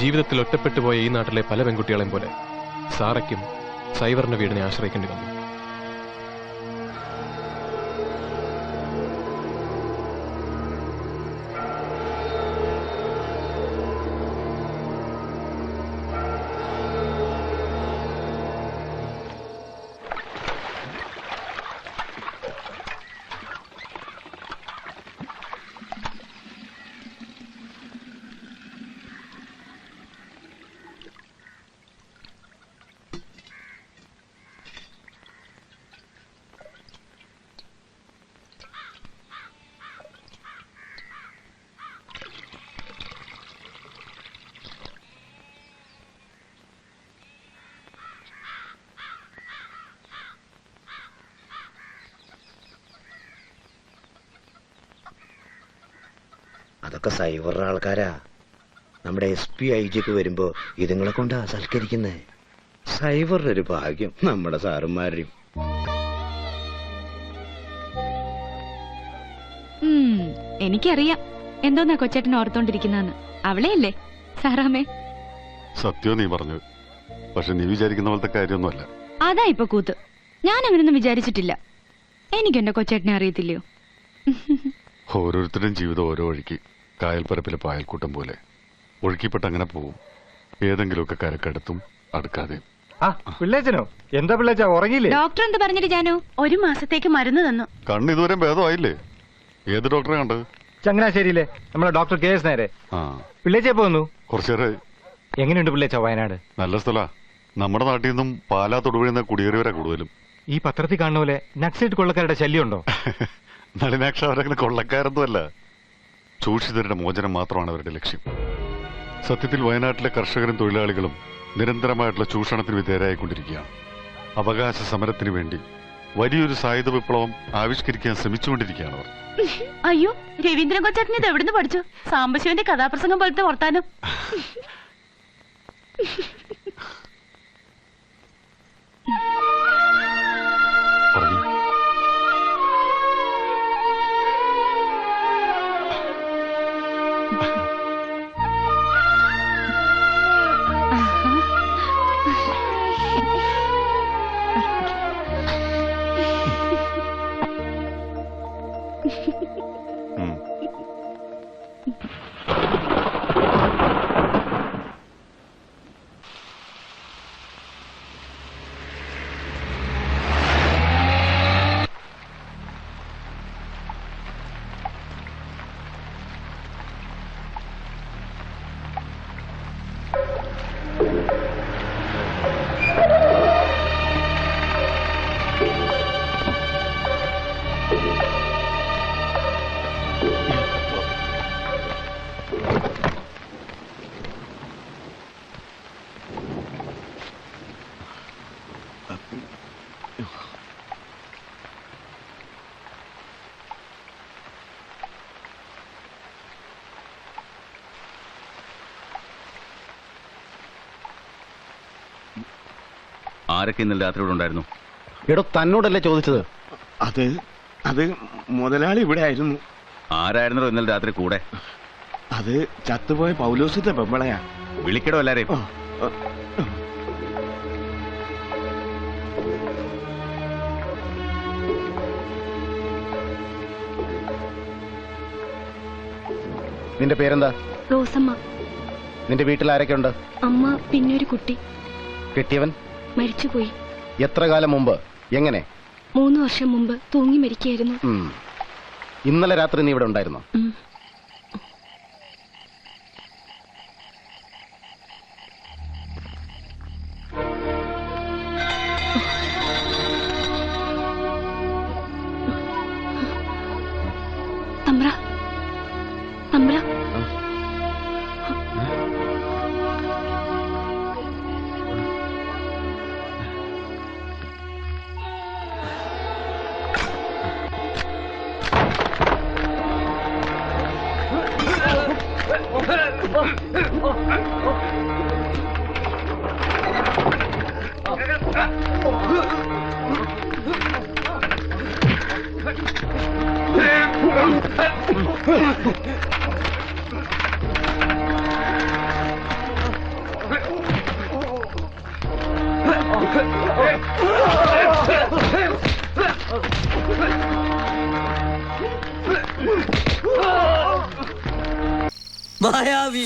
ജീവിതത്തിൽ ഒറ്റപ്പെട്ടു പോയ ഈ നാട്ടിലെ പല പെൺകുട്ടികളെയും പോലെ സാറയ്ക്കും സൈവറിന്റെ വീടിനെ ആശ്രയിക്കേണ്ടി വന്നു. അതൊക്കെ സൈവറുടെ ആൾക്കാരാ. നമ്മുടെ SP IG ഒക്കെ വരുമ്പോ ഇതുങ്ങളെ കൊണ്ടാ സൽക്കരിക്കുന്നേ. സൈവറിന്റെ ഒരു ഭാഗ്യം നമ്മുടെ സാറുമാരുടെയും. എനിക്കറിയാം എന്തോന്നാ കൊച്ചേട്ടൻ ഓർത്തോണ്ടിരിക്കുന്നതെന്ന്. അവളെയല്ലേ സാറാമേ? സത്യം നീ പറഞ്ഞത്. പക്ഷെ നീ വിചാരിക്കുന്ന പോലത്തെ കാര്യമൊന്നുമല്ല. അതാ ഇപ്പൊ കൂത്ത്. ഞാൻ അങ്ങനൊന്നും വിചാരിച്ചിട്ടില്ല. എനിക്കെന്റെ കൊച്ചേട്ടനെ അറിയത്തില്ലയോ? ഓരോരുത്തരുടെയും ജീവിതം ഓരോ വഴിക്ക്. കായൽപ്പരപ്പിലെ പായൽക്കൂട്ടം പോലെ ഒഴുക്കിപ്പെട്ട് അങ്ങനെ പോവും. ഏതെങ്കിലുമൊക്കെ കരക്കടുത്തും അടുക്കാതെയും. പിള്ളേച്ചനോ? എന്താ പിള്ളേച്ച ഉറങ്ങിയില്ലേ? ഡോക്ടർ എന്ത് പറഞ്ഞിട്ട് ജാനു? 1 മാസത്തേക്ക് മരുന്ന് തന്നു. കണ്ണ് ഇതുവരെ ഭേദമായില്ലേ? ഏത് ഡോക്ടറെ കണ്ടത്? ചങ്ങനാശ്ശേരിയിലെ നമ്മളെ ഡോക്ടർ KS നേരെ. പിള്ളേച്ച പോന്നു കുറച്ചേരെ. എങ്ങനെയുണ്ട് പിള്ളേച്ച വയനാട്? നല്ല സ്ഥലാ. നമ്മുടെ നാട്ടിൽ നിന്നും പാലാ തൊടുപുഴ കുടിയേറിയവരാ കൂടുതലും. ഈ പത്രത്തിൽ കാണുന്ന പോലെ നക്സലൈറ്റ് കൊള്ളക്കാരുടെ ശല്യം ഉണ്ടോ? നളിനാക്ഷ അവരങ്ങനെ കൊള്ളക്കാരൊന്നുമല്ല. ചൂഷിതരുടെ മോചനം മാത്രമാണ് അവരുടെ ലക്ഷ്യം. സത്യത്തിൽ വയനാട്ടിലെ കർഷകരും തൊഴിലാളികളും നിരന്തരമായിട്ടുള്ള ചൂഷണത്തിന് വിധേയരായിക്കൊണ്ടിരിക്കുകയാണ്. അവകാശ സമരത്തിന് വേണ്ടി വലിയൊരു സായുധ വിപ്ലവം ആവിഷ്കരിക്കാൻ ശ്രമിച്ചുകൊണ്ടിരിക്കുകയാണ് അവർ. അയ്യോ, രവീന്ദ്രൻ കൊച്ചേട്ടൻ ഇത് എവിടുന്ന് പഠിച്ചു? സാംബശിവന്റെ കഥാപ്രസംഗം പോലത്തെ വർത്താനം. ആരൊക്കെ ഇന്നലെ രാത്രി ഇവിടെ ഉണ്ടായിരുന്നു? എടോ, തന്നോടല്ലേ ചോദിച്ചത്? അത് മുതലാളി ഇവിടെ ആയിരുന്നു. ആരായിരുന്നോ ഇന്നലെ രാത്രി കൂടെ? അത് ചത്തുപോയ പൗലോസിന്റെ പെമ്പളയാ. വിളിക്കടോ എല്ലാരെയും. നിന്റെ പേരെന്താ? റോസമ്മ. നിന്റെ വീട്ടിൽ ആരൊക്കെ ഉണ്ട്? അമ്മ, പിന്നെ ഒരു കുട്ടി. കെട്ടിയവൻ മരിച്ചുപോയി. എത്ര കാലം മുമ്പ്? എങ്ങനെ? 3 വർഷം മുമ്പ് തൂങ്ങി മരിക്കായിരുന്നു. ഇന്നലെ രാത്രി നീ ഇവിടെ ഉണ്ടായിരുന്നോ? തമ്പ്ര, തമ്പ്ര. മായാവി